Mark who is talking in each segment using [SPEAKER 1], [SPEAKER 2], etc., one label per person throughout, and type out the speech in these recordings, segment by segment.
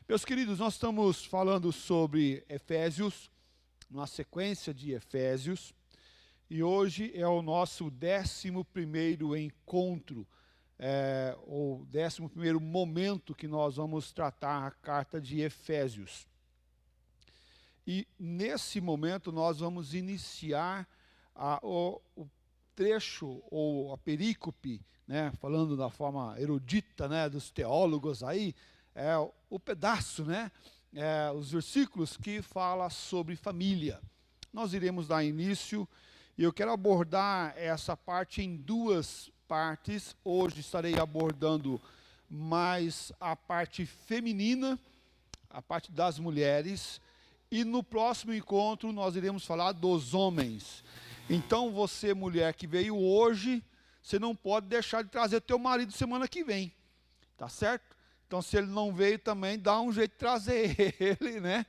[SPEAKER 1] Meus queridos, nós estamos falando sobre Efésios, uma sequência de Efésios, e hoje é o nosso 11º encontro, ou 11º momento que nós vamos tratar a carta de Efésios. E nesse momento nós vamos iniciar o trecho, ou a perícope, né, falando da forma erudita, né, dos teólogos aí, o pedaço, né, os versículos que fala sobre família. Nós iremos dar início, e eu quero abordar essa parte em duas partes. Hoje estarei abordando mais a parte feminina, a parte das mulheres, e no próximo encontro nós iremos falar dos homens. Então você, mulher que veio hoje, você não pode deixar de trazer teu marido semana que vem, tá certo? Então, se ele não veio também, dá um jeito de trazer ele, né?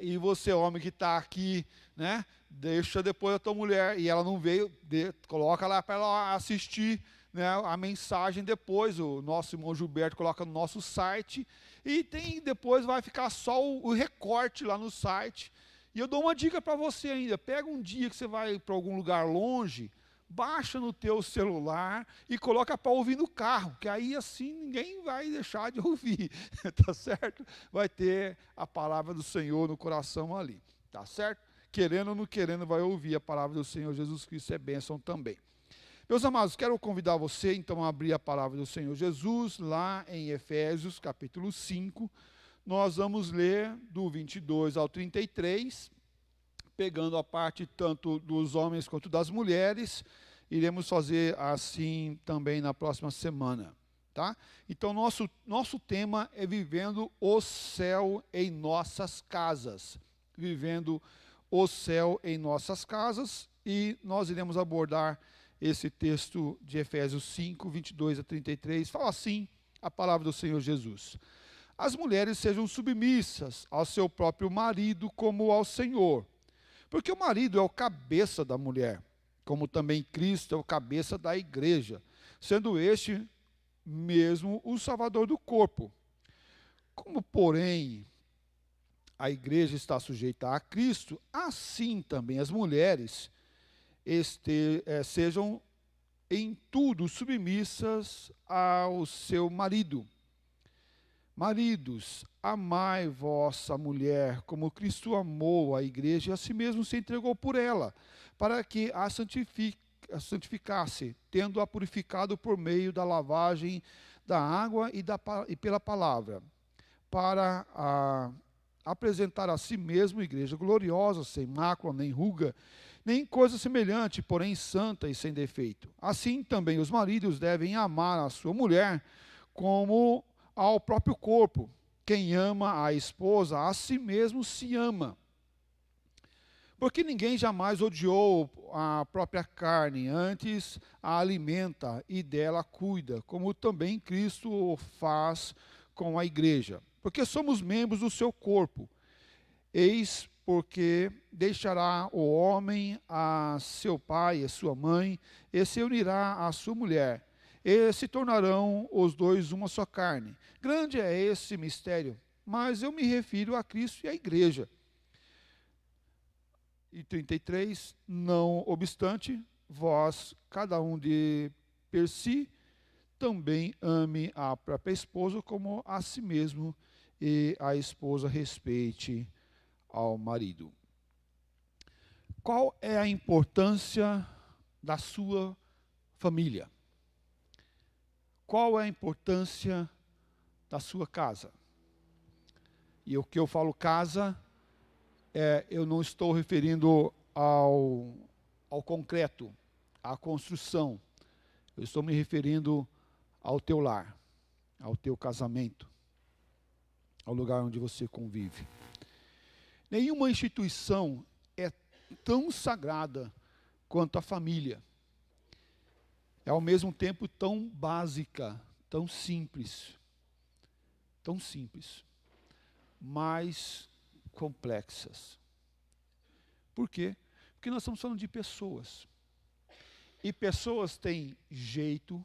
[SPEAKER 1] E você, homem que está aqui, né? Deixa depois a tua mulher, e ela não veio, coloca lá para ela assistir, né, a mensagem depois. O nosso irmão Gilberto coloca no nosso site, e depois vai ficar só o recorte lá no site. E eu dou uma dica para você ainda: pega um dia que você vai para algum lugar longe, baixa no teu celular e coloca para ouvir no carro, que aí assim ninguém vai deixar de ouvir, tá certo? Vai ter a palavra do Senhor no coração ali, tá certo? Querendo ou não querendo, vai ouvir a palavra do Senhor Jesus Cristo, é bênção também. Meus amados, quero convidar você então a abrir a palavra do Senhor Jesus lá em Efésios capítulo 5, nós vamos ler do 22 ao 33, pegando a parte tanto dos homens quanto das mulheres. Iremos fazer assim também na próxima semana, tá? Então, nosso tema é vivendo o céu em nossas casas. Vivendo o céu em nossas casas, e nós iremos abordar esse texto de Efésios 5, 22 a 33. Fala assim a palavra do Senhor Jesus: as mulheres sejam submissas ao seu próprio marido como ao Senhor, porque o marido é o cabeça da mulher, como também Cristo é o cabeça da igreja, sendo este mesmo o salvador do corpo. Como, porém, a igreja está sujeita a Cristo, assim também as mulheres sejam em tudo submissas ao seu marido. Maridos, amai vossa mulher, como Cristo amou a igreja e a si mesmo se entregou por ela, para que a santificasse, tendo-a purificado por meio da lavagem da água e pela palavra, para apresentar a si mesmo igreja gloriosa, sem mácula, nem ruga, nem coisa semelhante, porém santa e sem defeito. Assim também os maridos devem amar a sua mulher como ao próprio corpo. Quem ama a esposa, a si mesmo se ama. Porque ninguém jamais odiou a própria carne, antes a alimenta e dela cuida, como também Cristo o faz com a igreja. Porque somos membros do seu corpo. Eis porque deixará o homem a seu pai e a sua mãe, e se unirá à sua mulher, e se tornarão os dois uma só carne. Grande é esse mistério, mas eu me refiro a Cristo e à igreja. E 33, não obstante, vós, cada um de per si, também ame a própria esposa como a si mesmo, e a esposa respeite ao marido. Qual é a importância da sua família? Qual é a importância da sua casa? E o que eu falo casa, eu não estou referindo ao concreto, à construção. Eu estou me referindo ao teu lar, ao teu casamento, ao lugar onde você convive. Nenhuma instituição é tão sagrada quanto a família. É ao mesmo tempo tão básica, tão simples, mas complexas. Por quê? Porque nós estamos falando de pessoas. E pessoas têm jeito,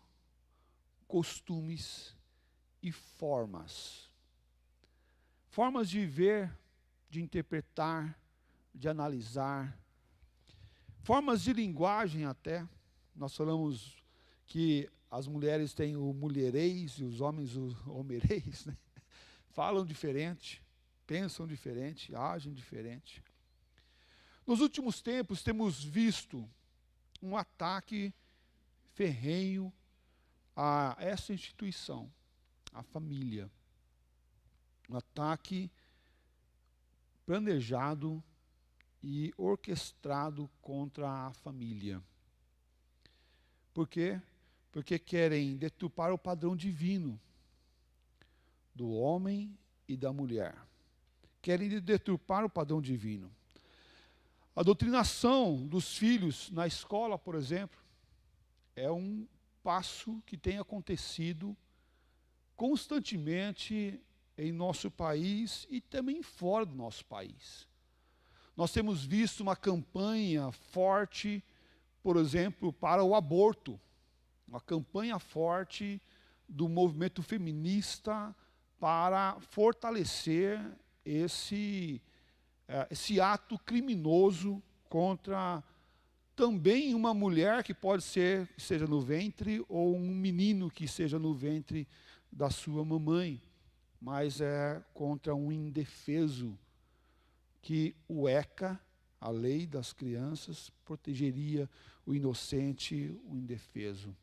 [SPEAKER 1] costumes e formas. formas de ver, de interpretar, de analisar, formas de linguagem até. Nós falamos que as mulheres têm o mulherês e os homens o homerês, né? Falam diferente, pensam diferente, agem diferente. Nos últimos tempos temos visto um ataque ferrenho a essa instituição, a família. Um ataque planejado e orquestrado contra a família. Por quê? Porque querem deturpar o padrão divino do homem e da mulher. Querem deturpar o padrão divino. A doutrinação dos filhos na escola, por exemplo, é um passo que tem acontecido constantemente em nosso país e também fora do nosso país. Nós temos visto uma campanha forte, por exemplo, para o aborto, uma campanha forte do movimento feminista para fortalecer esse ato criminoso contra também uma mulher que pode ser, seja no ventre, ou um menino que seja no ventre da sua mamãe, mas é contra um indefeso que o ECA, a lei das crianças, protegeria o inocente, o indefeso.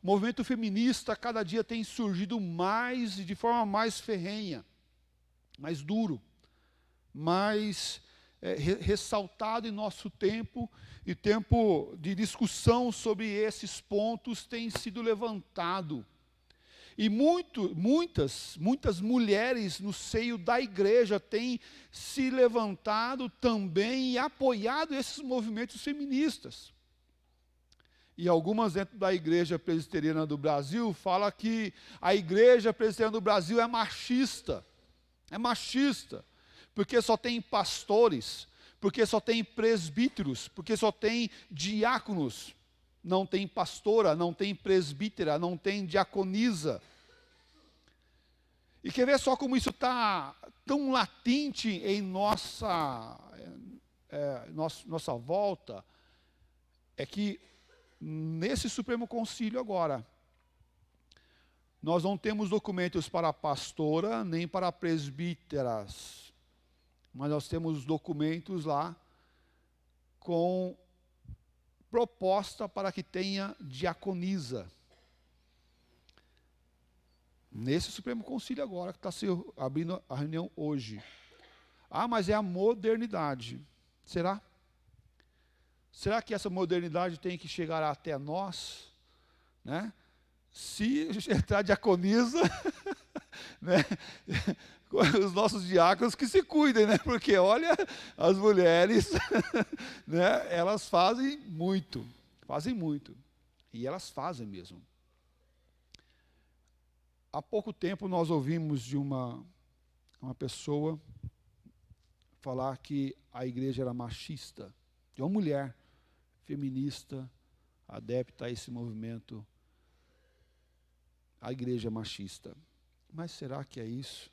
[SPEAKER 1] O movimento feminista cada dia tem surgido mais e de forma mais ferrenha, mais duro, mais ressaltado em nosso tempo, e tempo de discussão sobre esses pontos tem sido levantado. E muitas mulheres no seio da igreja têm se levantado também e apoiado esses movimentos feministas. E algumas dentro da Igreja Presbiteriana do Brasil falam que a Igreja Presbiteriana do Brasil é machista, porque só tem pastores, porque só tem presbíteros, porque só tem diáconos. Não tem pastora, não tem presbítera, não tem diaconisa. E quer ver só como isso está tão latente em nossa volta? É que nesse Supremo Concílio agora, nós não temos documentos para pastora, nem para presbíteras, mas nós temos documentos lá com proposta para que tenha diaconisa. Nesse Supremo Concílio agora, que está se abrindo a reunião hoje. Ah, mas é a modernidade. Será? Será que essa modernidade tem que chegar até nós? Né? Se entrar diaconisa, né? Os nossos diáconos que se cuidem, né? Porque olha, as mulheres, né? Elas fazem muito, e elas fazem mesmo. Há pouco tempo nós ouvimos de uma pessoa falar que a igreja era machista, de uma mulher feminista, adepta a esse movimento, a igreja machista. Mas será que é isso?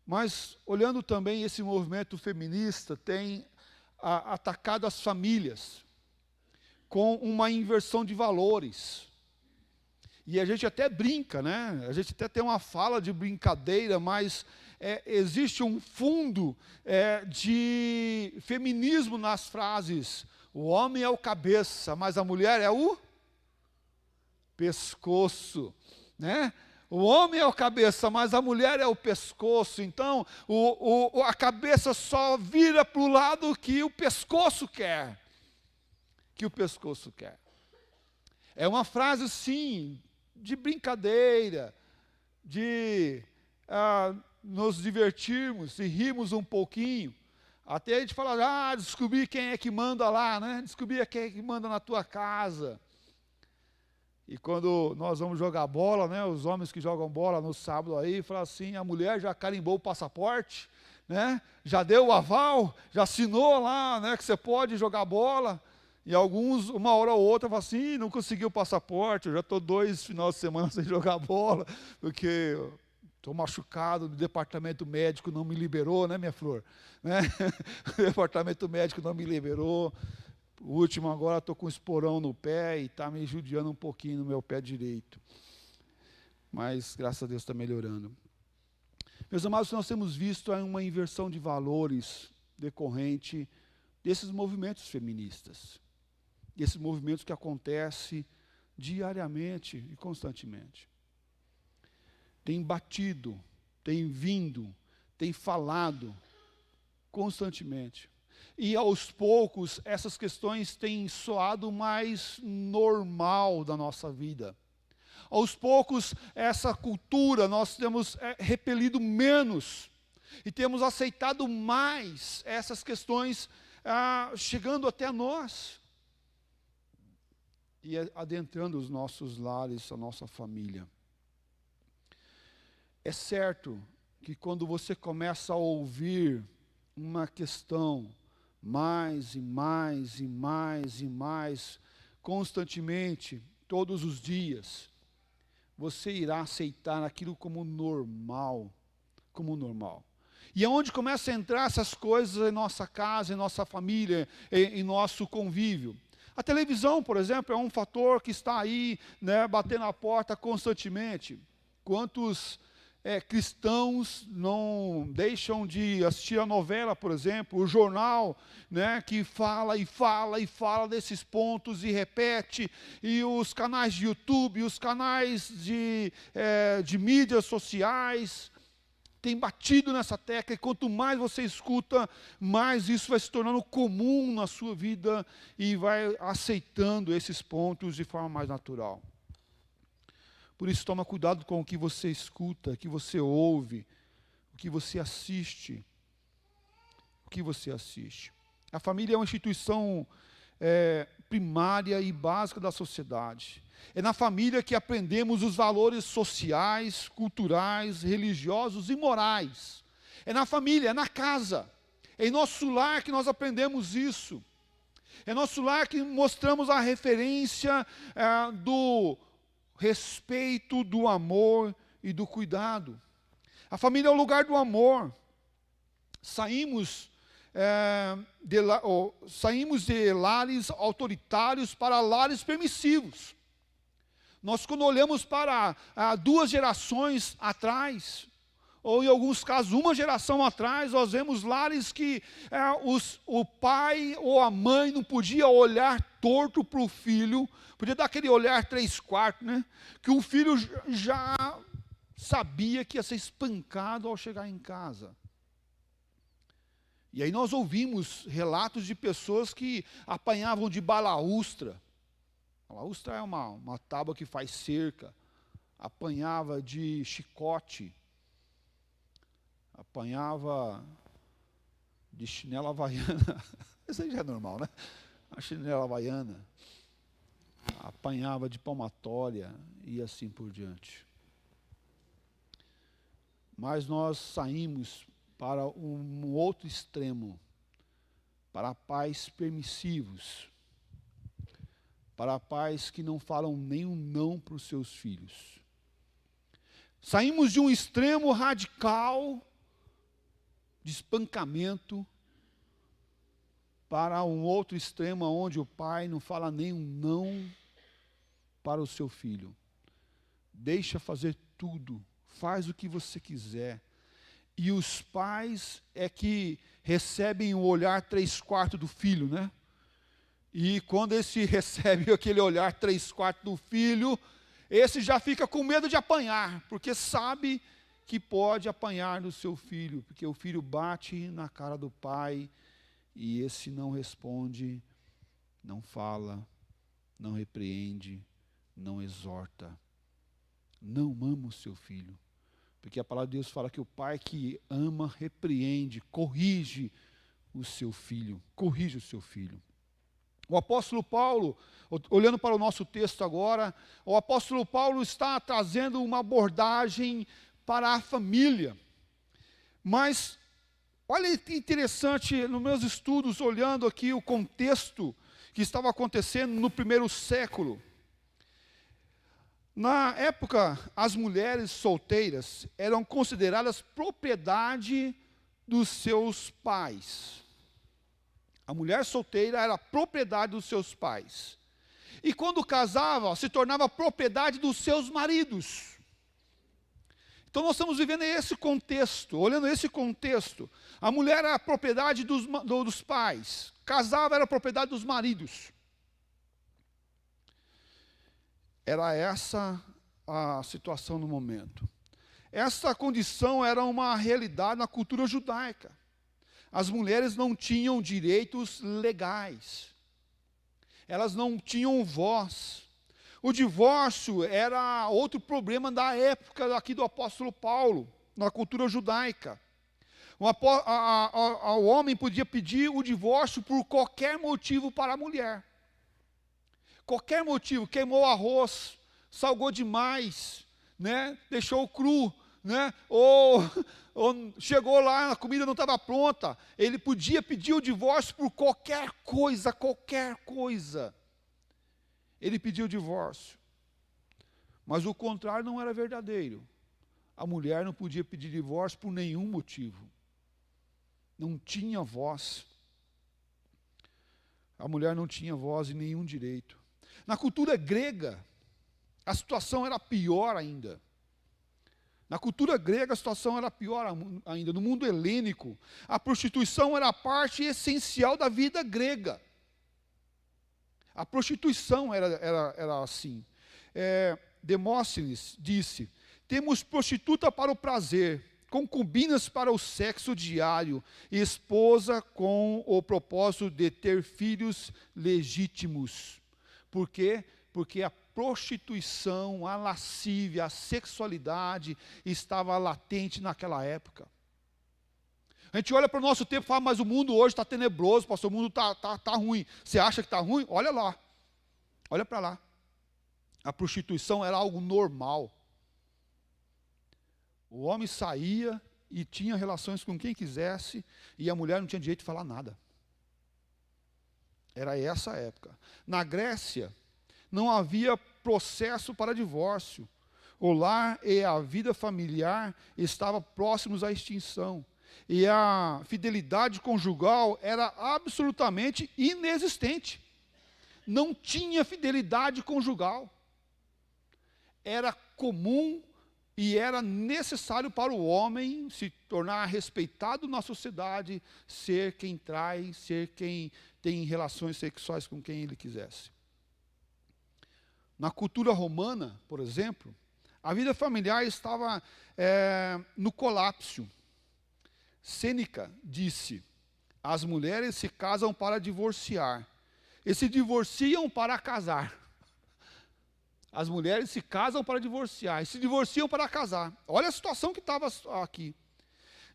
[SPEAKER 1] Mas, olhando também esse movimento feminista, tem atacado as famílias com uma inversão de valores. E a gente até brinca, né? A gente até tem uma fala de brincadeira, mas existe um fundo de feminismo nas frases. O homem é o cabeça, mas a mulher é o pescoço, né? O homem é o cabeça, mas a mulher é o pescoço. Então, a cabeça só vira para o lado que o pescoço quer. É uma frase, sim, de brincadeira, de nos divertirmos e rirmos um pouquinho. Até a gente fala, descobri quem é que manda lá, né? Descobri quem é que manda na tua casa. E quando nós vamos jogar bola, né, os homens que jogam bola no sábado aí, falam assim, a mulher já carimbou o passaporte, né, já deu o aval, já assinou lá, né, que você pode jogar bola. E alguns, uma hora ou outra, falam assim, não consegui o passaporte, eu já estou 2 finais de semana sem jogar bola, porque Estou machucado, o departamento médico não me liberou, né, minha flor? Né? O departamento médico não me liberou. O último agora estou com um esporão no pé e está me judiando um pouquinho no meu pé direito. Mas, graças a Deus, está melhorando. Meus amados, nós temos visto uma inversão de valores decorrente desses movimentos feministas. Desses movimentos que acontecem diariamente e constantemente. Tem batido, tem vindo, tem falado constantemente. E aos poucos essas questões têm soado mais normal da nossa vida. Aos poucos essa cultura nós temos repelido menos e temos aceitado mais essas questões chegando até nós e adentrando os nossos lares, a nossa família. É certo que quando você começa a ouvir uma questão mais e mais e mais e mais, constantemente, todos os dias, você irá aceitar aquilo como normal, como normal. E é onde começam a entrar essas coisas em nossa casa, em nossa família, em nosso convívio. A televisão, por exemplo, é um fator que está aí, né, batendo a porta constantemente. Quantos cristãos não deixam de assistir a novela, por exemplo, o jornal, né, que fala e fala e fala desses pontos e repete, e os canais de YouTube, os canais de mídias sociais, tem batido nessa tecla, e quanto mais você escuta, mais isso vai se tornando comum na sua vida e vai aceitando esses pontos de forma mais natural. Por isso, toma cuidado com o que você escuta, o que você ouve, o que você assiste. O que você assiste. A família é uma instituição primária e básica da sociedade. É na família que aprendemos os valores sociais, culturais, religiosos e morais. É na família, é na casa. É em nosso lar que nós aprendemos isso. É nosso lar que mostramos a referência do respeito, do amor e do cuidado. A família é o lugar do amor. Saímos de lares autoritários para lares permissivos. Nós, quando olhamos para 2 gerações atrás, ou em alguns casos uma geração atrás, nós vemos lares que o pai ou a mãe não podia olhar torto para o filho, podia dar aquele olhar 3/4, né? Que o filho já sabia que ia ser espancado ao chegar em casa. E aí nós ouvimos relatos de pessoas que apanhavam de balaústra. Balaústra é uma tábua que faz cerca. Apanhava de chicote. Apanhava de chinela havaiana. Isso aí já é normal, né? A chinela havaiana. Apanhava de palmatória e assim por diante. Mas nós saímos para um outro extremo, para pais permissivos, para pais que não falam nem um não para os seus filhos. Saímos de um extremo radical de espancamento para um outro extremo onde o pai não fala nem um não para o seu filho. Deixa fazer tudo, faz o que você quiser. E os pais é que recebem o olhar 3/4 do filho, né? E quando esse recebe aquele olhar 3/4 do filho, esse já fica com medo de apanhar, porque sabe que pode apanhar do seu filho, porque o filho bate na cara do pai e esse não responde, não fala, não repreende, não exorta, não ama o seu filho. Porque a palavra de Deus fala que o pai que ama, repreende, corrige o seu filho. Corrige o seu filho. O apóstolo Paulo, olhando para o nosso texto agora, o apóstolo Paulo está trazendo uma abordagem para a família. Mas, olha que interessante, nos meus estudos, olhando aqui o contexto que estava acontecendo no primeiro século. Na época, as mulheres solteiras eram consideradas propriedade dos seus pais. A mulher solteira era propriedade dos seus pais. E quando casava, se tornava propriedade dos seus maridos. Então nós estamos vivendo esse contexto, olhando esse contexto. A mulher era propriedade dos pais, casava era propriedade dos maridos. Era essa a situação no momento. Essa condição era uma realidade na cultura judaica. As mulheres não tinham direitos legais. Elas não tinham voz. O divórcio era outro problema da época aqui do apóstolo Paulo, na cultura judaica. O homem podia pedir o divórcio por qualquer motivo para a mulher. Qualquer motivo, queimou arroz, salgou demais, né? Deixou cru, né? Ou chegou lá, a comida não estava pronta. Ele podia pedir o divórcio por qualquer coisa, qualquer coisa. Ele pediu o divórcio. Mas o contrário não era verdadeiro. A mulher não podia pedir divórcio por nenhum motivo. Não tinha voz. A mulher não tinha voz e nenhum direito. Na cultura grega, a situação era pior ainda. Na cultura grega, a situação era pior ainda. No mundo helênico, a prostituição era a parte essencial da vida grega. A prostituição era assim. Demóstenes disse: temos prostituta para o prazer, concubinas para o sexo diário, e esposa com o propósito de ter filhos legítimos. Por quê? Porque a prostituição, a lascívia, a sexualidade estava latente naquela época. A gente olha para o nosso tempo e fala, mas o mundo hoje está tenebroso, pastor, o mundo está ruim. Você acha que está ruim? Olha lá. Olha para lá. A prostituição era algo normal. O homem saía e tinha relações com quem quisesse, e a mulher não tinha direito de falar nada. Era essa a época. Na Grécia, não havia processo para divórcio. O lar e a vida familiar estavam próximos à extinção. E a fidelidade conjugal era absolutamente inexistente. Não tinha fidelidade conjugal. Era comum e era necessário para o homem se tornar respeitado na sociedade, ser quem trai, ser quem tem relações sexuais com quem ele quisesse. Na cultura romana, por exemplo, a vida familiar estava no colapso. Sêneca disse: as mulheres se casam para divorciar, e se divorciam para casar. As mulheres se casam para divorciar, e se divorciam para casar. Olha a situação que estava aqui.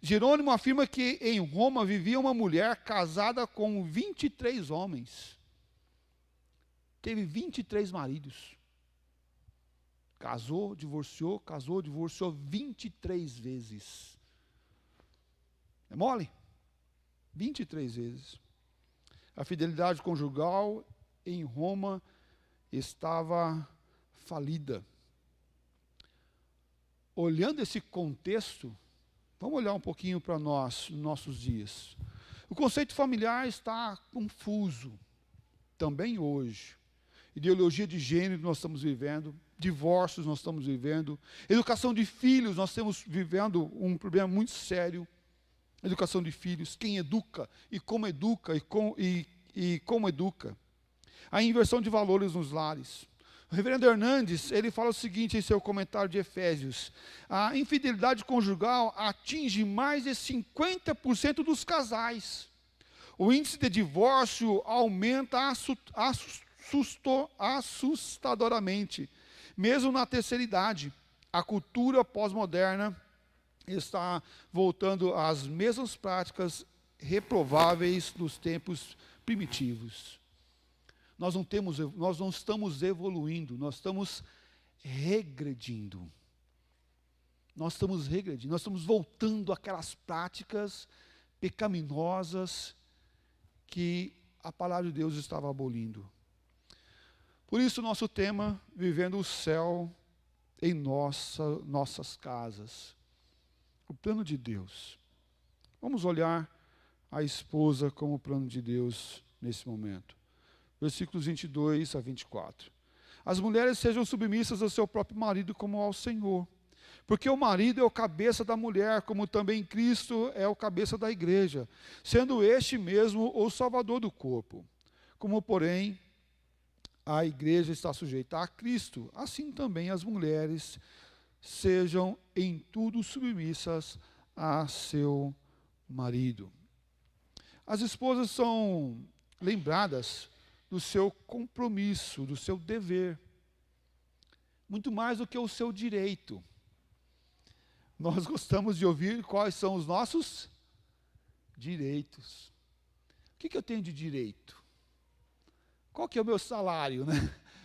[SPEAKER 1] Jerônimo afirma que em Roma vivia uma mulher casada com 23 homens. Teve 23 maridos. Casou, divorciou 23 vezes. É mole? 23 vezes. A fidelidade conjugal em Roma estava falida. Olhando esse contexto, vamos olhar um pouquinho para nós, nossos dias. O conceito familiar está confuso, também hoje. Ideologia de gênero nós estamos vivendo, divórcios nós estamos vivendo, educação de filhos nós estamos vivendo um problema muito sério. Educação de filhos, quem educa e como educa e como educa. A inversão de valores nos lares. O reverendo Hernandes, ele fala o seguinte em seu comentário de Efésios: a infidelidade conjugal atinge mais de 50% dos casais. O índice de divórcio aumenta assustadoramente, mesmo na terceira idade. A cultura pós-moderna está voltando às mesmas práticas reprováveis dos tempos primitivos. Nós não estamos evoluindo, nós estamos regredindo. Nós estamos voltando àquelas práticas pecaminosas que a palavra de Deus estava abolindo. Por isso, nosso tema, Vivendo o Céu em nossas casas. O plano de Deus. Vamos olhar a esposa como o plano de Deus nesse momento. Versículos 22 a 24. As mulheres sejam submissas ao seu próprio marido como ao Senhor. Porque o marido é o cabeça da mulher, como também Cristo é o cabeça da igreja, sendo este mesmo o salvador do corpo. Como, porém, a igreja está sujeita a Cristo, assim também as mulheres sejam em tudo submissas a seu marido. As esposas são lembradas do seu compromisso, do seu dever, muito mais do que o seu direito. Nós gostamos de ouvir quais são os nossos direitos. O que eu tenho de direito? Qual que é o meu salário, né?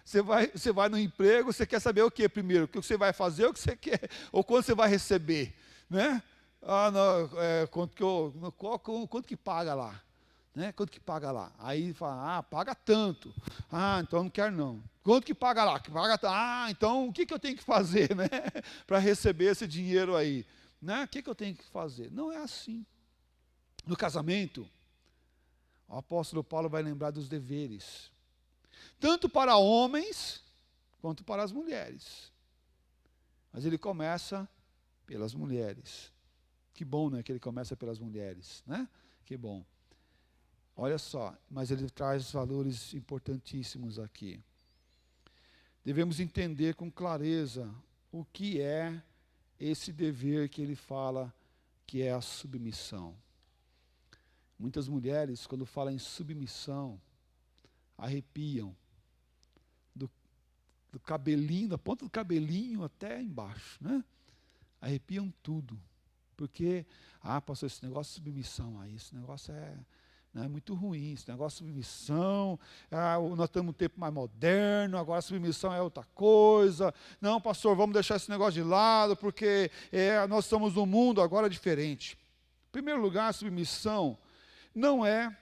[SPEAKER 1] Você vai no emprego, você quer saber o que primeiro? O que você vai fazer, o que você quer, ou quando você vai receber, né? Quanto que paga lá? Né? Quanto que paga lá? Aí fala, paga tanto. Então não quero não. Quanto que paga lá? Então o que eu tenho que fazer, né? Para receber esse dinheiro aí? Né? O que eu tenho que fazer? Não é assim. No casamento, o apóstolo Paulo vai lembrar dos deveres. Tanto para homens, quanto para as mulheres. Mas ele começa pelas mulheres. Que bom, né, que ele começa pelas mulheres, né? Que bom. Olha só, mas ele traz valores importantíssimos aqui. Devemos entender com clareza o que é esse dever que ele fala que é a submissão. Muitas mulheres, quando falam em submissão, arrepiam do cabelinho, da ponta do cabelinho até embaixo, né? Arrepiam tudo. Porque, pastor, esse negócio de submissão aí, esse negócio é muito ruim, esse negócio de submissão, nós estamos num tempo mais moderno, agora a submissão é outra coisa. Não, pastor, vamos deixar esse negócio de lado, porque nós estamos num mundo agora diferente. Em primeiro lugar, a submissão não é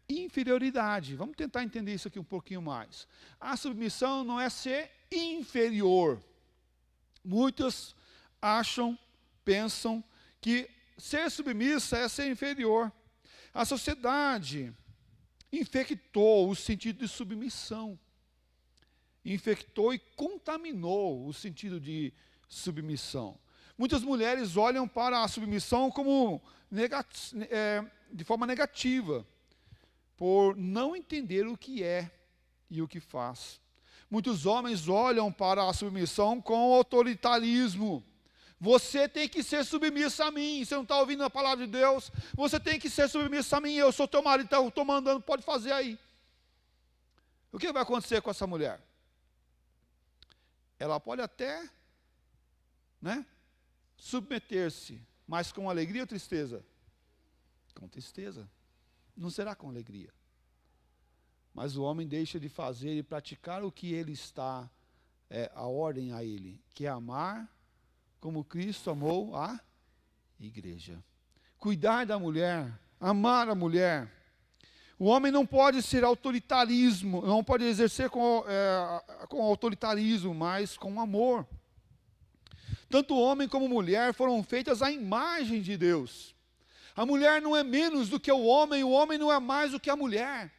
[SPEAKER 1] inferioridade. Vamos tentar entender isso aqui um pouquinho mais. A submissão não é ser inferior. Muitos pensam que ser submissa é ser inferior. A sociedade infectou o sentido de submissão. Infectou e contaminou o sentido de submissão. Muitas mulheres olham para a submissão como de forma negativa, por não entender o que é e o que faz. Muitos homens olham para a submissão com autoritarismo. Você tem que ser submissa a mim. Você não está ouvindo a palavra de Deus? Você tem que ser submissa a mim. Eu sou teu marido, eu estou mandando, pode fazer aí. O que vai acontecer com essa mulher? Ela pode até, submeter-se, mas com alegria ou tristeza? Com tristeza. Não será com alegria. Mas o homem deixa de fazer e praticar o que ele está, a ordem a ele, que é amar como Cristo amou a igreja. Cuidar da mulher, amar a mulher. O homem não pode ser autoritarismo, não pode exercer com autoritarismo, mas com amor. Tanto o homem como a mulher foram feitas à imagem de Deus. A mulher não é menos do que o homem não é mais do que a mulher.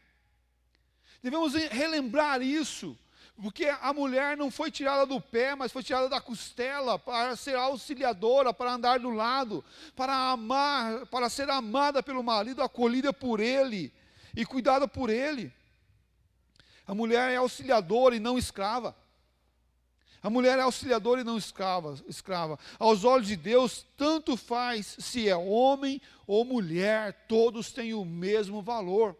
[SPEAKER 1] Devemos relembrar isso, porque a mulher não foi tirada do pé, mas foi tirada da costela, para ser auxiliadora, para andar do lado, para amar, para ser amada pelo marido, acolhida por ele e cuidada por ele. A mulher é auxiliadora e não escrava. A mulher é auxiliadora e não escrava. Aos olhos de Deus, tanto faz se é homem ou mulher, todos têm o mesmo valor.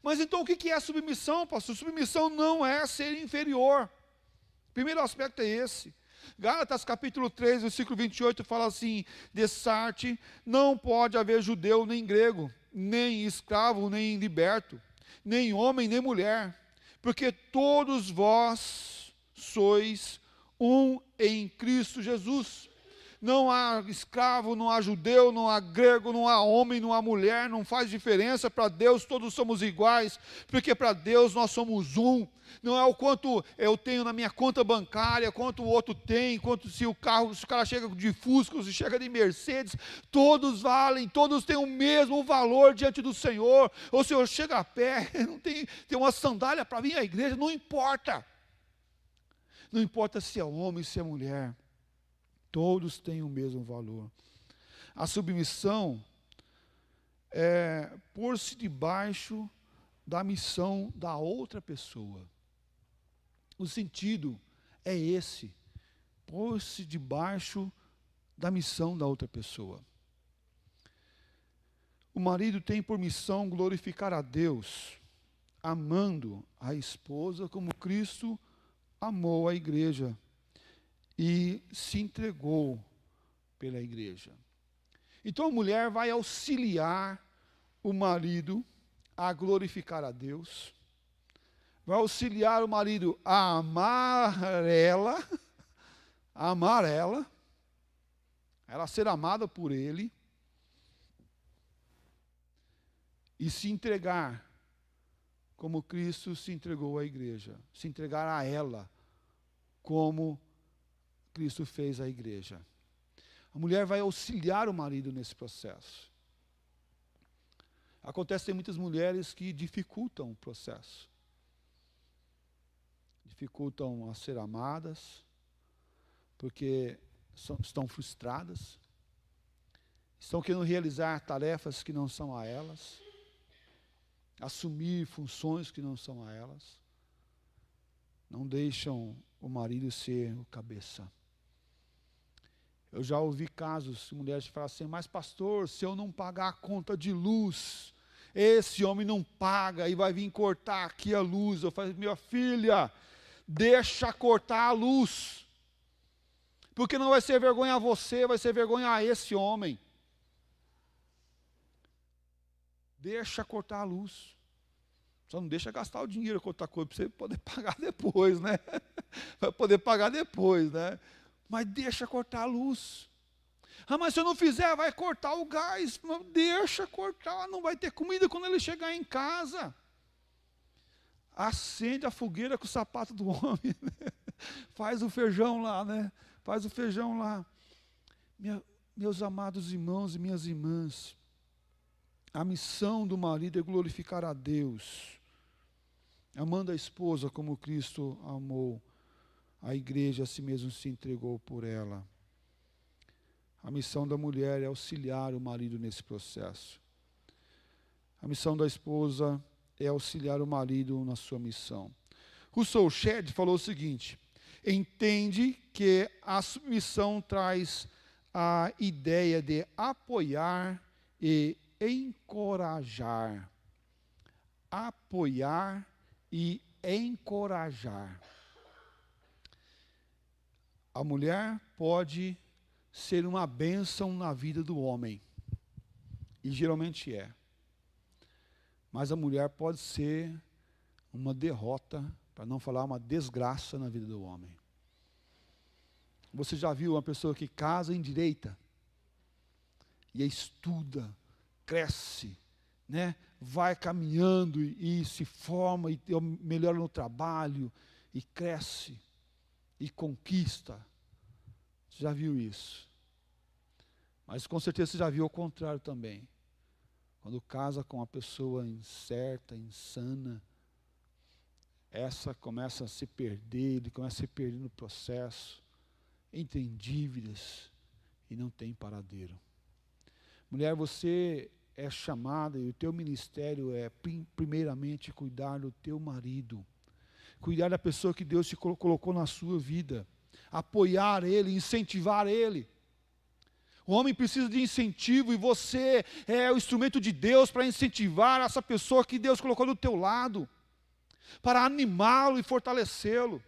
[SPEAKER 1] Mas então o que é a submissão, pastor? Submissão não é ser inferior. O primeiro aspecto é esse. Gálatas capítulo 3, versículo 28 fala assim: dessarte não pode haver judeu nem grego, nem escravo nem liberto, nem homem nem mulher, porque todos vós sois um em Cristo Jesus. Não há escravo, não há judeu, não há grego, não há homem, não há mulher, não faz diferença. Para Deus todos somos iguais, porque para Deus nós somos um. Não é o quanto eu tenho na minha conta bancária, quanto o outro tem, quanto se o cara chega de Fusca, se chega de Mercedes, todos valem, todos têm o mesmo valor diante do Senhor. Ou se eu chego a pé, não tem uma sandália para vir à igreja, não importa. Não importa se é homem, se é mulher, todos têm o mesmo valor. A submissão é pôr-se debaixo da missão da outra pessoa. O sentido é esse, pôr-se debaixo da missão da outra pessoa. O marido tem por missão glorificar a Deus, amando a esposa como Cristo amou a igreja e se entregou pela igreja. Então a mulher vai auxiliar o marido a glorificar a Deus, vai auxiliar o marido a amar ela ser amada por ele, e se entregar como Cristo se entregou à igreja, se entregar a ela como Cristo fez à igreja. A mulher vai auxiliar o marido nesse processo. Acontece que tem muitas mulheres que dificultam o processo. Dificultam a ser amadas, porque estão frustradas, estão querendo realizar tarefas que não são a elas, assumir funções que não são a elas, não deixam o marido ser o cabeça. Eu já ouvi casos de mulheres que falam assim: mas pastor, se eu não pagar a conta de luz, esse homem não paga e vai vir cortar aqui a luz. Eu falo: minha filha, deixa cortar a luz, porque não vai ser vergonha a você, vai ser vergonha a esse homem. Deixa cortar a luz. Só não deixa gastar o dinheiro com outra coisa, para você poder pagar depois, né? Vai poder pagar depois, né? Mas deixa cortar a luz. Ah, mas se eu não fizer, vai cortar o gás. Deixa cortar, não vai ter comida quando ele chegar em casa. Acende a fogueira com o sapato do homem. Faz o feijão lá, né? Faz o feijão lá. Meus amados irmãos e minhas irmãs, a missão do marido é glorificar a Deus, amando a esposa como Cristo amou a igreja, a si mesmo se entregou por ela. A missão da mulher é auxiliar o marido nesse processo. A missão da esposa é auxiliar o marido na sua missão. Russell Shedd falou o seguinte: entende que a submissão traz a ideia de apoiar e encorajar. Apoiar e encorajar. A mulher pode ser uma bênção na vida do homem, e geralmente é. Mas a mulher pode ser uma derrota, para não falar uma desgraça na vida do homem. Você já viu uma pessoa que casa em direita, e estuda, cresce, né? Vai caminhando e se forma, e melhora no trabalho, e cresce, e conquista. Você já viu isso? Mas com certeza você já viu o contrário também. Quando casa com uma pessoa incerta, insana, essa começa a se perder, ele começa a se perder no processo, entra em dívidas e não tem paradeiro. Mulher, você é chamada, e o teu ministério é primeiramente cuidar do teu marido, cuidar da pessoa que Deus te colocou na sua vida, apoiar ele, incentivar ele. O homem precisa de incentivo, e você é o instrumento de Deus para incentivar essa pessoa que Deus colocou do teu lado, para animá-lo e fortalecê-lo.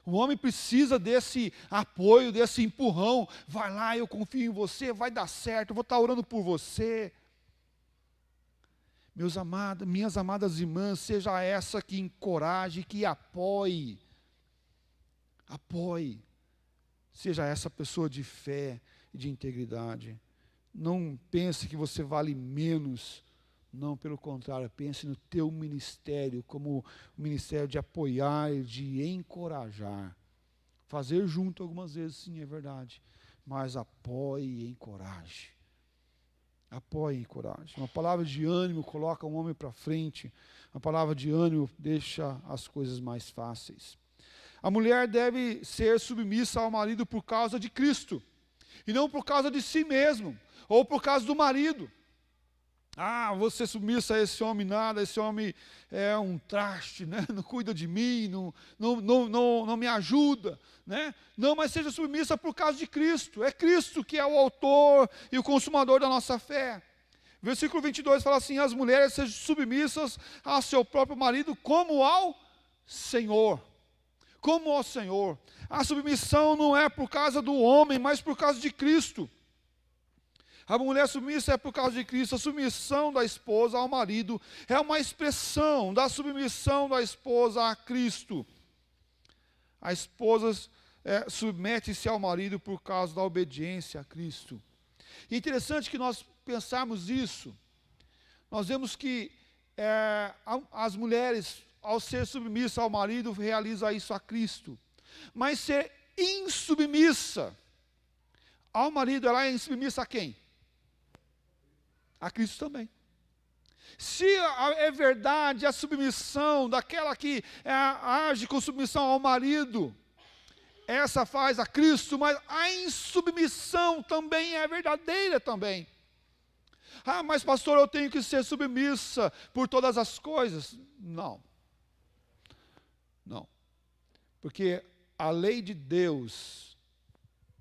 [SPEAKER 1] O homem precisa desse apoio, desse empurrão. Vai lá, eu confio em você, vai dar certo, eu vou estar orando por você. Minhas amadas irmãs, seja essa que encoraje, que apoie. Apoie. Seja essa pessoa de fé e de integridade. Não pense que você vale menos. Não, pelo contrário, pense no teu ministério como o ministério de apoiar e de encorajar. Fazer junto algumas vezes, sim, é verdade. Mas apoie e encoraje. Apoie e encoraje. Uma palavra de ânimo coloca um homem para frente. Uma palavra de ânimo deixa as coisas mais fáceis. A mulher deve ser submissa ao marido por causa de Cristo. E não por causa de si mesmo. Ou por causa do marido. Vou ser submissa a esse homem nada, esse homem é um traste, né? Não cuida de mim, não me ajuda. Né? Não, mas seja submissa por causa de Cristo. É Cristo que é o autor e o consumador da nossa fé. Versículo 22 fala assim: as mulheres sejam submissas ao seu próprio marido como ao Senhor. Como ao Senhor. A submissão não é por causa do homem, mas por causa de Cristo. A mulher submissa é por causa de Cristo. A submissão da esposa ao marido é uma expressão da submissão da esposa a Cristo. A esposa submete-se ao marido por causa da obediência a Cristo. E é interessante que nós pensarmos isso. Nós vemos que as mulheres, ao ser submissa ao marido, realizam isso a Cristo. Mas ser insubmissa ao marido, ela é insubmissa a quem? A Cristo também. Se é verdade a submissão daquela que age com submissão ao marido, essa faz a Cristo, mas a insubmissão também é verdadeira também. Mas pastor, eu tenho que ser submissa por todas as coisas. Não. Não. Porque a lei de Deus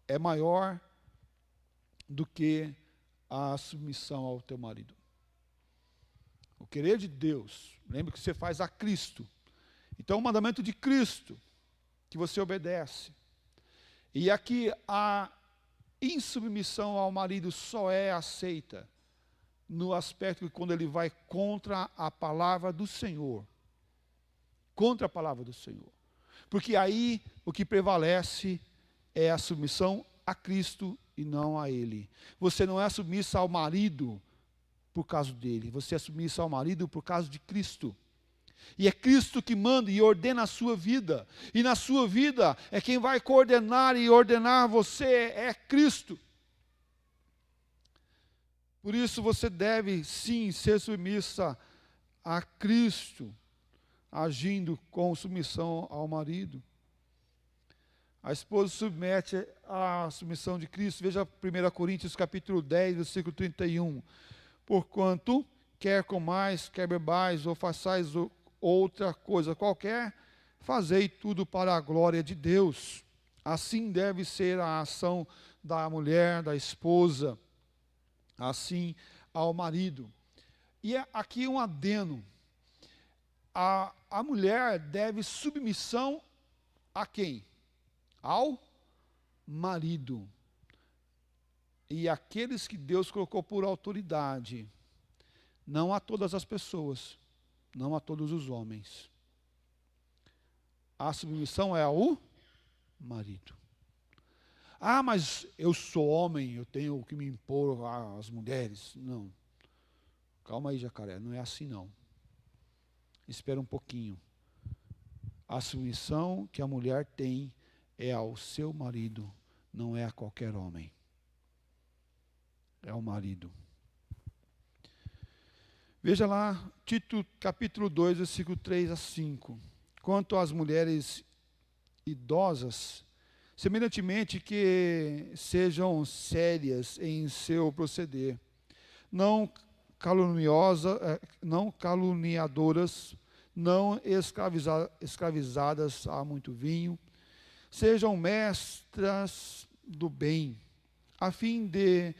[SPEAKER 1] é maior do que a submissão ao teu marido. O querer de Deus, lembra que você faz a Cristo. Então, o mandamento de Cristo, que você obedece. E aqui a insubmissão ao marido só é aceita no aspecto que quando ele vai contra a palavra do Senhor. Contra a palavra do Senhor. Porque aí o que prevalece é a submissão a Cristo e não a ele. Você não é submissa ao marido por causa dele. Você é submissa ao marido por causa de Cristo. E é Cristo que manda e ordena a sua vida. E na sua vida é quem vai coordenar e ordenar você é Cristo. Por isso você deve sim ser submissa a Cristo, agindo com submissão ao marido. A esposa submete à submissão de Cristo. Veja 1 Coríntios capítulo 10, versículo 31. Porquanto, quer comais, quer bebais, ou façais outra coisa qualquer, fazei tudo para a glória de Deus. Assim deve ser a ação da mulher, da esposa, assim ao marido. E aqui um adeno. A mulher deve submissão a quem? Ao marido. E aqueles que Deus colocou por autoridade, não a todas as pessoas, não a todos os homens. A submissão é ao marido. Mas eu sou homem, eu tenho que me impor às mulheres. Não. Calma aí, jacaré, não é assim não. Espera um pouquinho. A submissão que a mulher tem é ao seu marido, não é a qualquer homem. É ao marido. Veja lá, Tito capítulo 2, versículo 3 a 5. Quanto às mulheres idosas, semelhantemente que sejam sérias em seu proceder, não caluniadoras, não escravizadas a muito vinho, sejam mestras do bem, a fim de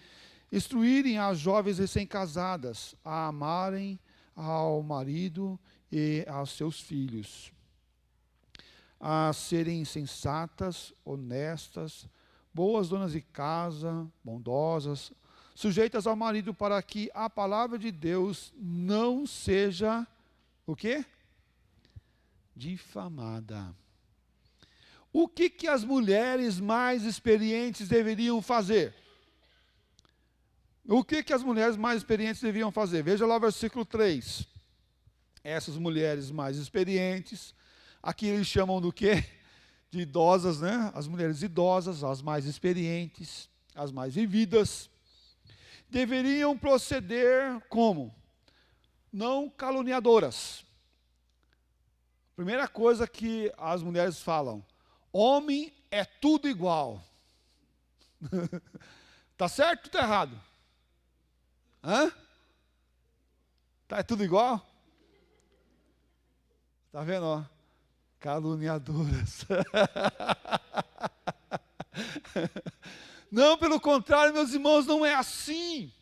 [SPEAKER 1] instruírem as jovens recém-casadas a amarem ao marido e aos seus filhos, a serem sensatas, honestas, boas donas de casa, bondosas, sujeitas ao marido, para que a palavra de Deus não seja, o quê? Difamada. O que as mulheres mais experientes deveriam fazer? O que as mulheres mais experientes deveriam fazer? Veja lá o versículo 3. Essas mulheres mais experientes, aqui eles chamam do quê? De idosas, né? As mulheres idosas, as mais experientes, as mais vividas, deveriam proceder como? Não caluniadoras. Primeira coisa que as mulheres falam: homem é tudo igual. Tá certo ou tá errado? Hã? Tá tudo igual? Tá vendo, ó? Caluniadoras. Não, pelo contrário, meus irmãos, não é assim.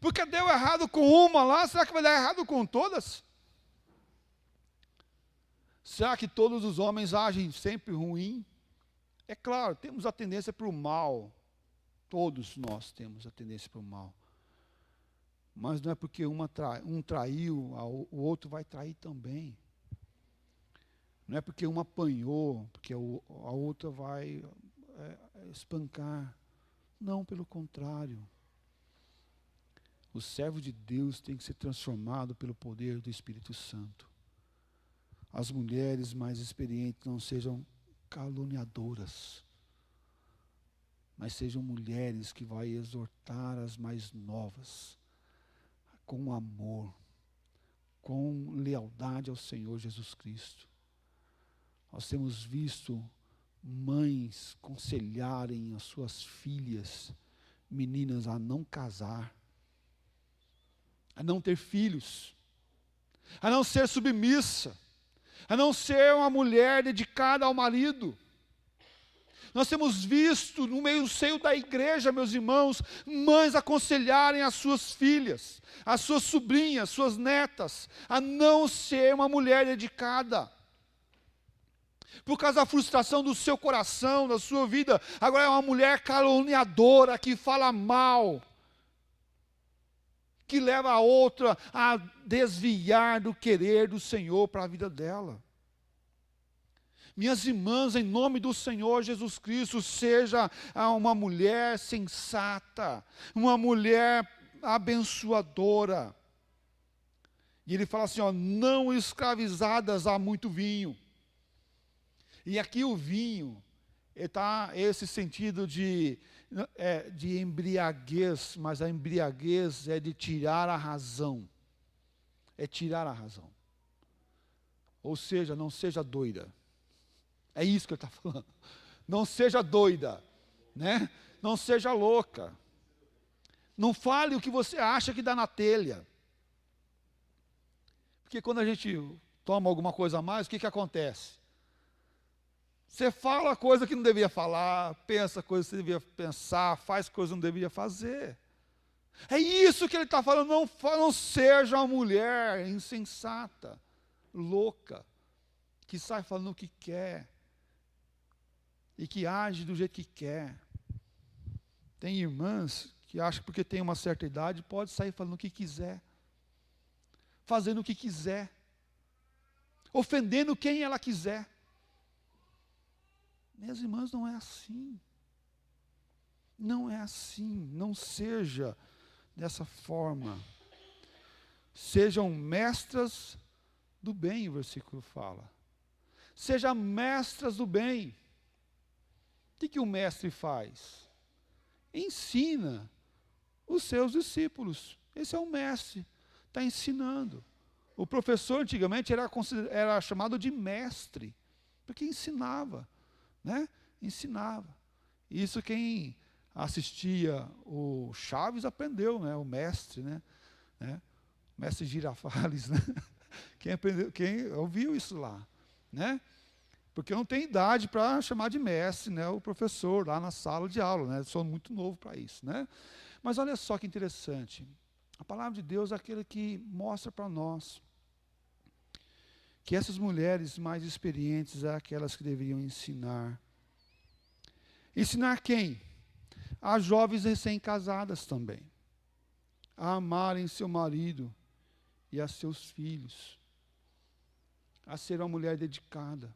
[SPEAKER 1] Porque deu errado com uma lá, será que vai dar errado com todas? Será que todos os homens agem sempre ruim? É claro, temos a tendência para o mal. Todos nós temos a tendência para o mal. Mas não é porque um traiu, o outro vai trair também. Não é porque um apanhou, porque a outra vai espancar. Não, pelo contrário. O servo de Deus tem que ser transformado pelo poder do Espírito Santo. As mulheres mais experientes não sejam caluniadoras, mas sejam mulheres que vão exortar as mais novas, com amor, com lealdade ao Senhor Jesus Cristo. Nós temos visto mães conselharem as suas filhas, meninas, a não casar, a não ter filhos, a não ser submissa, a não ser uma mulher dedicada ao marido. Nós temos visto no meio do seio da igreja, meus irmãos, mães aconselharem as suas filhas, as suas sobrinhas, suas netas, a não ser uma mulher dedicada. Por causa da frustração do seu coração, da sua vida, agora é uma mulher caluniadora, que fala mal, que leva a outra a desviar do querer do Senhor para a vida dela. Minhas irmãs, em nome do Senhor Jesus Cristo, seja uma mulher sensata, uma mulher abençoadora. E ele fala assim, ó, não escravizadas a muito vinho. E aqui o vinho está esse sentido de embriaguez, mas a embriaguez é de tirar a razão. É tirar a razão. Ou seja, não seja doida. É isso que ele está falando. Não seja doida, né? Não seja louca. Não fale o que você acha que dá na telha. Porque quando a gente toma alguma coisa a mais, o que acontece? Você fala coisa que não devia falar, pensa coisa que você devia pensar, faz coisa que não devia fazer. É isso que ele está falando. Não seja uma mulher insensata, louca, que sai falando o que quer e que age do jeito que quer. Tem irmãs que acham que porque tem uma certa idade pode sair falando o que quiser, fazendo o que quiser, ofendendo quem ela quiser. Minhas irmãs, não é assim. Não é assim. Não seja dessa forma. Sejam mestras do bem, o versículo fala. Sejam mestras do bem. O que o mestre faz? Ensina os seus discípulos. Esse é o mestre. Está ensinando. O professor antigamente era chamado de mestre, porque ensinava. Né? Ensinava. Isso quem assistia o Chaves aprendeu, né? O mestre, né? O mestre Girafales, né? Quem ouviu isso lá, né? Porque eu não tenho idade para chamar de mestre, né? O professor lá na sala de aula, né? Eu sou muito novo para isso, né? Mas olha só que interessante. A palavra de Deus é aquele que mostra para nós que essas mulheres mais experientes são aquelas que deveriam ensinar. Ensinar quem? As jovens recém-casadas também. A amarem seu marido e a seus filhos. A ser uma mulher dedicada.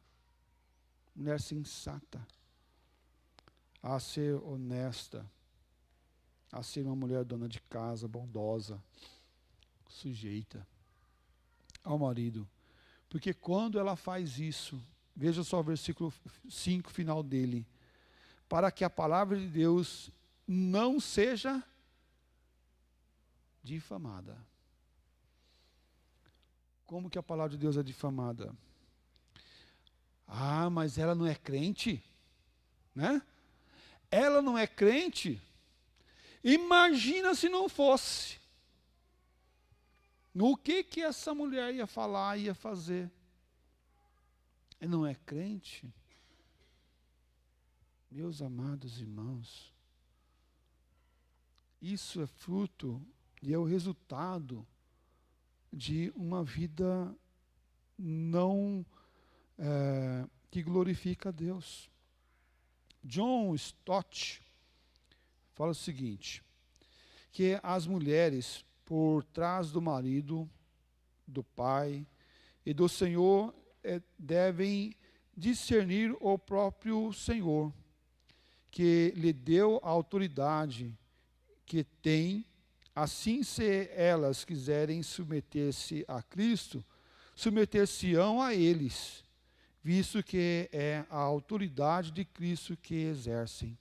[SPEAKER 1] mulher sensata, a ser honesta, a ser uma mulher dona de casa, bondosa, sujeita ao marido. Porque quando ela faz isso, veja só o versículo 5, final dele, para que a palavra de Deus não seja difamada. Como que a palavra de Deus é difamada? Ah, mas ela não é crente, né? Ela não é crente? Imagina se não fosse. O que essa mulher ia falar, ia fazer? Ela não é crente? Meus amados irmãos, isso é fruto e é o resultado de uma vida não que glorifica a Deus. John Stott fala o seguinte, que as mulheres por trás do marido, do pai e do Senhor devem discernir o próprio Senhor, que lhe deu a autoridade que tem. Assim, se elas quiserem submeter-se a Cristo, submeter-se-ão a eles, visto que é a autoridade de Cristo que exercem.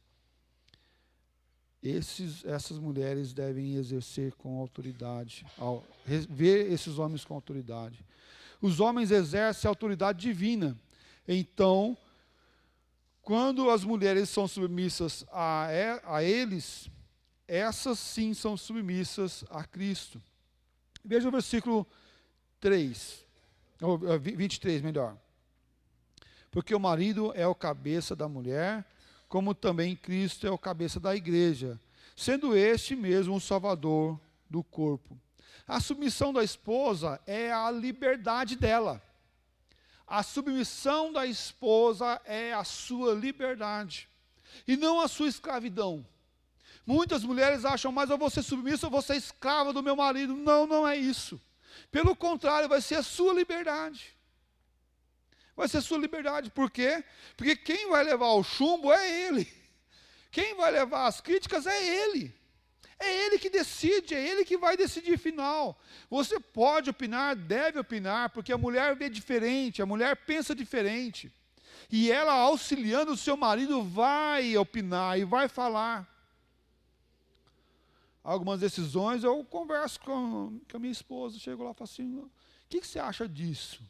[SPEAKER 1] Essas mulheres devem exercer com autoridade, ver esses homens com autoridade. Os homens exercem a autoridade divina. Então, quando as mulheres são submissas a eles, essas sim são submissas a Cristo. Veja o versículo 3, ou 23, melhor. Porque o marido é o cabeça da mulher, como também Cristo é o cabeça da igreja, sendo este mesmo o salvador do corpo. A submissão da esposa é a liberdade dela. A submissão da esposa é a sua liberdade, e não a sua escravidão. Muitas mulheres acham, mas eu vou ser submissa, eu vou ser escrava do meu marido. Não, não é isso. Pelo contrário, vai ser a sua liberdade. Vai ser a sua liberdade. Por quê? Porque quem vai levar o chumbo é ele. Quem vai levar as críticas é ele. É ele que decide, é ele que vai decidir final. Você pode opinar, deve opinar, porque a mulher vê diferente, a mulher pensa diferente. E ela, auxiliando o seu marido, vai opinar e vai falar. Algumas decisões eu converso com a minha esposa, chego lá e falo assim, o que você acha disso?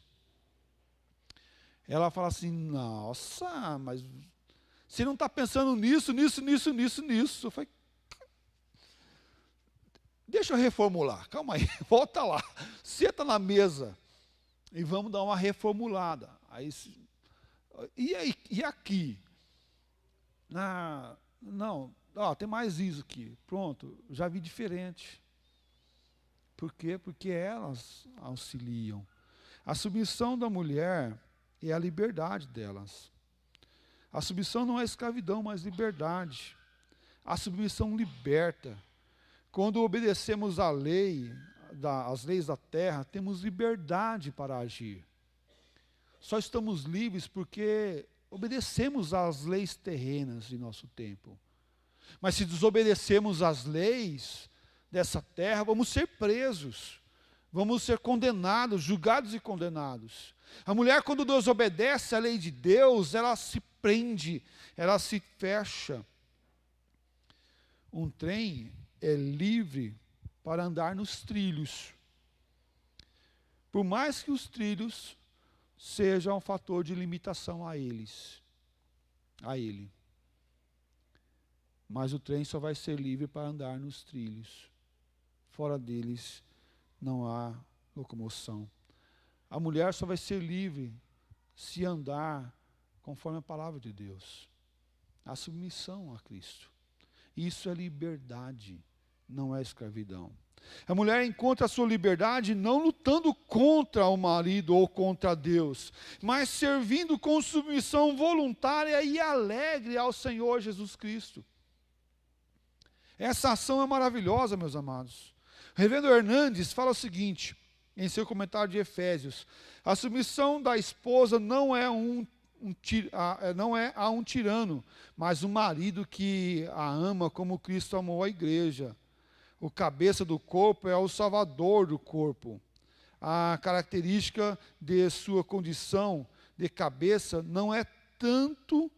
[SPEAKER 1] Ela fala assim, nossa, mas você não está pensando nisso. Eu falei, deixa eu reformular, calma aí, volta lá, senta na mesa e vamos dar uma reformulada. E aqui? Não, tem mais isso aqui. Pronto, já vi diferente. Por quê? Porque elas auxiliam. A submissão da mulher é a liberdade delas. A submissão não é escravidão, mas liberdade. A submissão liberta. Quando obedecemos a lei, as leis da terra, temos liberdade para agir. Só estamos livres porque obedecemos às leis terrenas de nosso tempo. Mas se desobedecemos às leis dessa terra, vamos ser presos, vamos ser condenados, julgados e condenados. A mulher, quando desobedece à lei de Deus, ela se prende, ela se fecha. Um trem é livre para andar nos trilhos, por mais que os trilhos sejam um fator de limitação a ele. Mas o trem só vai ser livre para andar nos trilhos. Fora deles não há locomoção. A mulher só vai ser livre se andar conforme a palavra de Deus. A submissão a Cristo. Isso é liberdade, não é escravidão. A mulher encontra a sua liberdade não lutando contra o marido ou contra Deus, mas servindo com submissão voluntária e alegre ao Senhor Jesus Cristo. Essa ação é maravilhosa, meus amados. O reverendo Hernandes fala o seguinte, em seu comentário de Efésios: a submissão da esposa não é um não é a um tirano, mas um marido que a ama como Cristo amou a igreja. O cabeça do corpo é o salvador do corpo. A característica de sua condição de cabeça não é tanto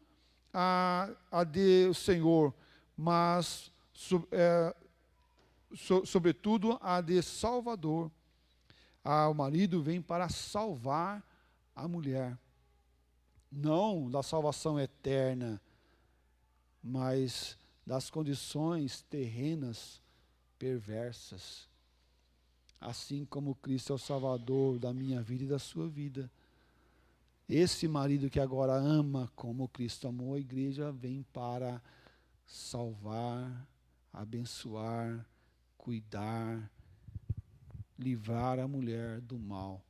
[SPEAKER 1] a de Senhor, mas sobretudo a de Salvador. O marido vem para salvar a mulher. Não da salvação eterna, mas das condições terrenas perversas. Assim como Cristo é o Salvador da minha vida e da sua vida. Esse marido que agora ama como Cristo amou a igreja, vem para salvar, abençoar, cuidar, livrar a mulher do mal.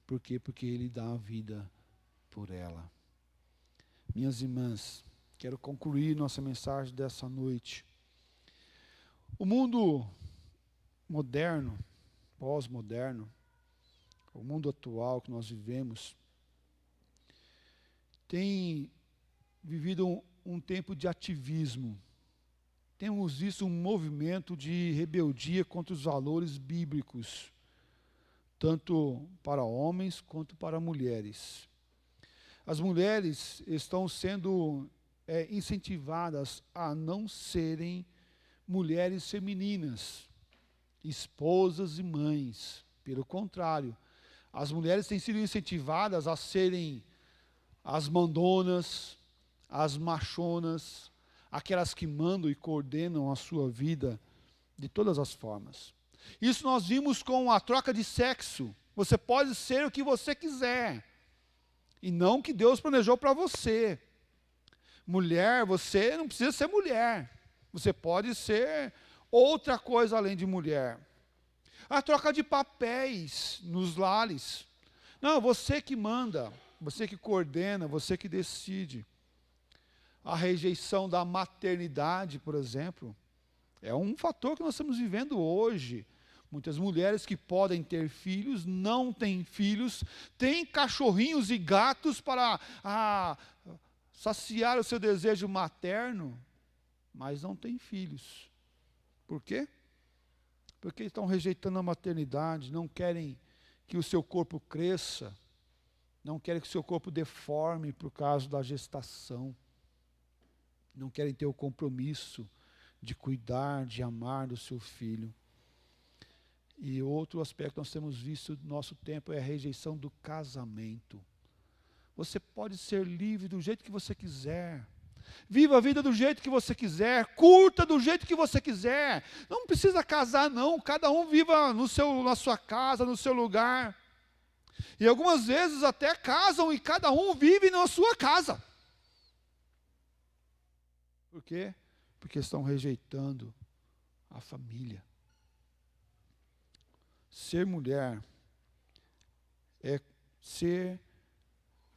[SPEAKER 1] Por quê? Porque ele dá a vida por ela. Minhas irmãs, quero concluir nossa mensagem dessa noite. O mundo moderno, pós-moderno, o mundo atual que nós vivemos, tem vivido um tempo de ativismo. Temos visto um movimento de rebeldia contra os valores bíblicos, tanto para homens quanto para mulheres. As mulheres estão sendo incentivadas a não serem mulheres femininas, esposas e mães. Pelo contrário, as mulheres têm sido incentivadas a serem as mandonas, as machonas, aquelas que mandam e coordenam a sua vida de todas as formas. Isso nós vimos com a troca de sexo. Você pode ser o que você quiser, e não o que Deus planejou para você. Mulher, você não precisa ser mulher. Você pode ser outra coisa além de mulher. A troca de papéis nos lares. Não, você que manda, você que coordena, você que decide. A rejeição da maternidade, por exemplo, é um fator que nós estamos vivendo hoje. Muitas mulheres que podem ter filhos, não têm filhos, têm cachorrinhos e gatos para saciar o seu desejo materno, mas não têm filhos. Por quê? Porque estão rejeitando a maternidade, não querem que o seu corpo cresça, não querem que o seu corpo deforme por causa da gestação, não querem ter o compromisso de cuidar, de amar do seu filho. E outro aspecto que nós temos visto no nosso tempo é a rejeição do casamento. Você pode ser livre do jeito que você quiser. Viva a vida do jeito que você quiser. Curta do jeito que você quiser. Não precisa casar, não. Cada um viva na sua casa, no seu lugar. E algumas vezes até casam e cada um vive na sua casa. Por quê? Porque estão rejeitando a família. Ser mulher é ser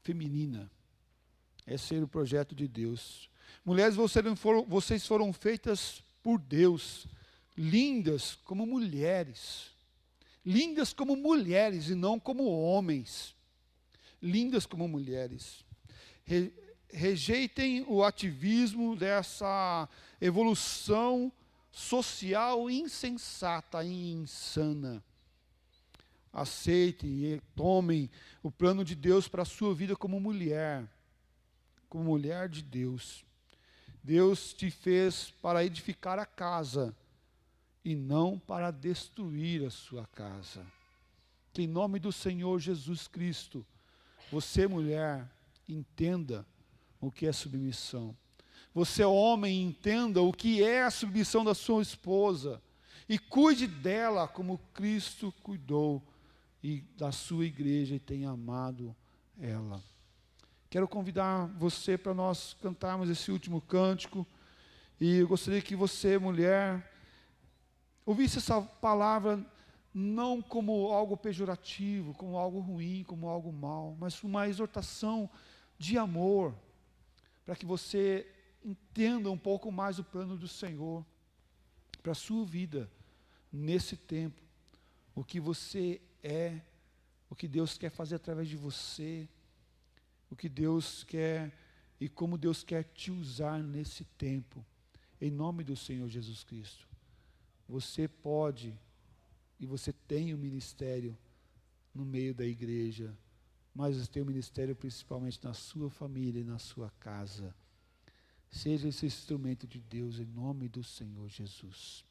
[SPEAKER 1] feminina, é ser o projeto de Deus. Mulheres, vocês foram feitas por Deus, lindas como mulheres e não como homens, lindas como mulheres. Rejeitem o ativismo dessa evolução social insensata e insana. Aceitem e tomem o plano de Deus para a sua vida como mulher de Deus. Deus te fez para edificar a casa e não para destruir a sua casa. Que em nome do Senhor Jesus Cristo, você, mulher, entenda o que é submissão. Você, homem, entenda o que é a submissão da sua esposa e cuide dela como Cristo cuidou e da sua igreja e tem amado ela. Quero convidar você para nós cantarmos esse último cântico e eu gostaria que você, mulher, ouvisse essa palavra não como algo pejorativo, como algo ruim, como algo mal, mas uma exortação de amor, para que você entenda um pouco mais o plano do Senhor para a sua vida, nesse tempo, o que você é, o que Deus quer fazer através de você, o que Deus quer e como Deus quer te usar nesse tempo, em nome do Senhor Jesus Cristo. Você pode e você tem um ministério no meio da igreja, mas você tem um ministério principalmente na sua família e na sua casa. Seja esse instrumento de Deus em nome do Senhor Jesus.